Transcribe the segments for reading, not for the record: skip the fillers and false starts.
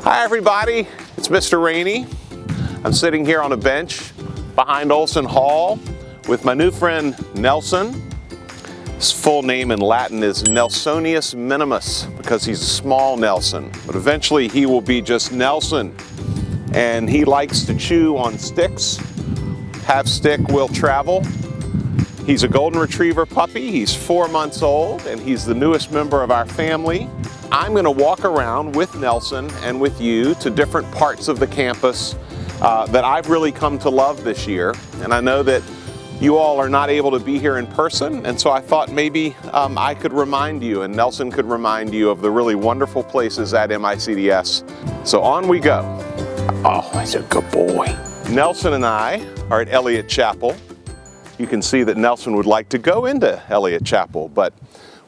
Hi everybody, it's Mr. Rainey. I'm sitting here on a bench behind Olson Hall with my new friend Nelson. His full name in Latin is Nelsonius minimus because he's a small Nelson, but eventually he will be just Nelson. And he likes to chew on sticks. Have stick, will travel. He's a golden retriever puppy. He's 4 months old and he's the newest member of our family. I'm going to walk around with Nelson and with you to different parts of the campus that I've really come to love this year. And I know that you all are not able to be here in person, and so I thought maybe I could remind you and Nelson could remind you of the really wonderful places at MICDS. So on we go. Oh, that's a good boy. Nelson and I are at Elliot Chapel. You can see that Nelson would like to go into Elliot Chapel, but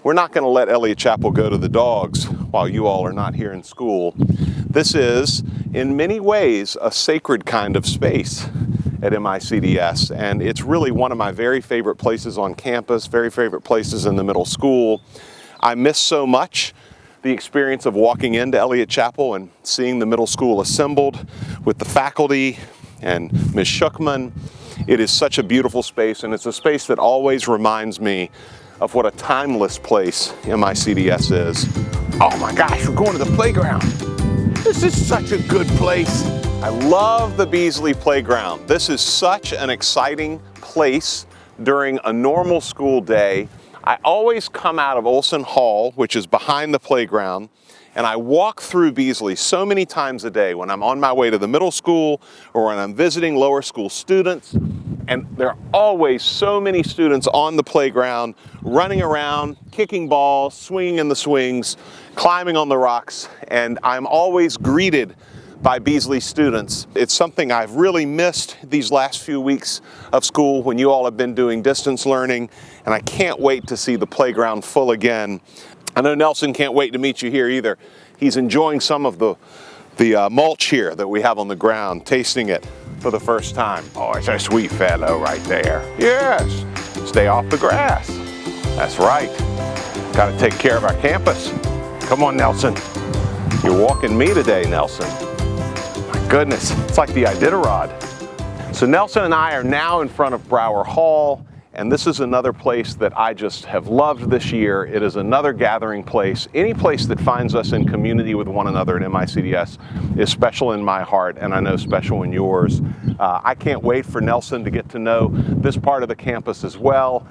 we're not going to let Elliot Chapel go to the dogs while you all are not here in school. This is, in many ways, a sacred kind of space at MICDS, and it's really one of my very favorite places on campus, very favorite places in the middle school. I miss so much the experience of walking into Elliot Chapel and seeing the middle school assembled with the faculty and Ms. Schuckman. It is such a beautiful space, and it's a space that always reminds me of what a timeless place MICDS is. Oh my gosh, we're going to the playground. This is such a good place. I love the Beasley Playground. This is such an exciting place during a normal school day. I always come out of Olson Hall, which is behind the playground, and I walk through Beasley so many times a day when I'm on my way to the middle school or when I'm visiting lower school students. And there are always so many students on the playground, running around, kicking balls, swinging in the swings, climbing on the rocks, and I'm always greeted by Beasley students. It's something I've really missed these last few weeks of school when you all have been doing distance learning, and I can't wait to see the playground full again. I know Nelson can't wait to meet you here either. He's enjoying some of the mulch here that we have on the ground, tasting it for the first time. Oh, it's a sweet fellow right there. Yes, stay off the grass. That's right. Got to take care of our campus. Come on, Nelson. You're walking me today, Nelson. My goodness, it's like the Iditarod. So Nelson and I are now in front of Brower Hall, and this is another place that I just have loved this year. It is another gathering place. Any place that finds us in community with one another at MICDS is special in my heart, and I know special in yours. I can't wait for Nelson to get to know this part of the campus as well,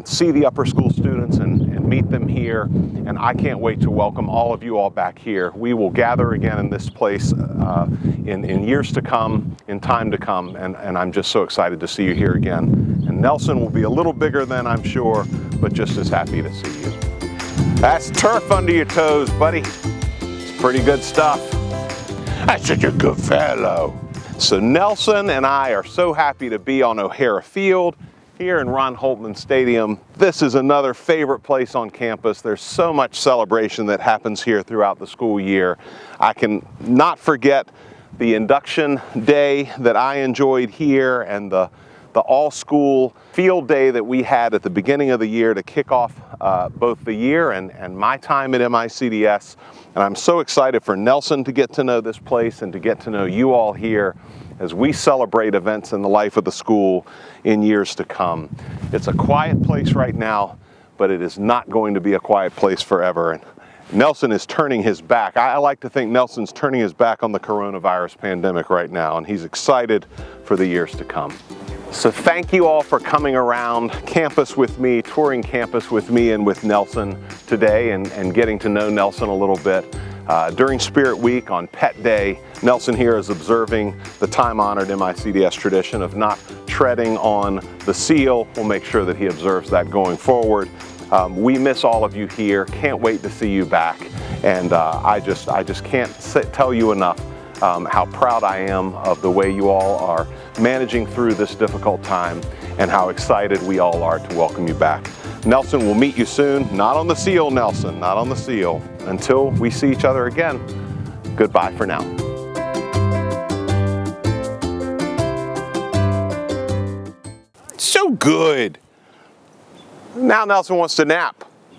see the upper school students and meet them here, and I can't wait to welcome all of you all back here. We will gather again in this place in years to come, in time to come, and I'm just so excited to see you here again. And Nelson will be a little bigger then, I'm sure, but just as happy to see you. That's turf under your toes, buddy. It's pretty good stuff. That's such a good fellow. So Nelson and I are so happy to be on O'Hara Field here in Ron Holtman Stadium. This is another favorite place on campus. There's so much celebration that happens here throughout the school year. I can not forget the induction day that I enjoyed here and the all-school field day that we had at the beginning of the year to kick off both the year and my time at MICDS. And I'm so excited for Nelson to get to know this place and to get to know you all here as we celebrate events in the life of the school in years to come. It's a quiet place right now, but it is not going to be a quiet place forever. And Nelson is turning his back. I like to think Nelson's turning his back on the coronavirus pandemic right now, and he's excited for the years to come. So thank you all for coming around campus with me, touring campus with me and with Nelson today and getting to know Nelson a little bit. During Spirit Week on Pet Day, Nelson here is observing the time-honored MICDS tradition of not treading on the seal. We'll make sure that he observes that going forward. We miss all of you here. Can't wait to see you back. And I just can't tell you enough how proud I am of the way you all are managing through this difficult time and how excited we all are to welcome you back. Nelson, we'll meet you soon. Not on the seal, Nelson, not on the seal. Until we see each other again, goodbye for now. So good. Now Nelson wants to nap.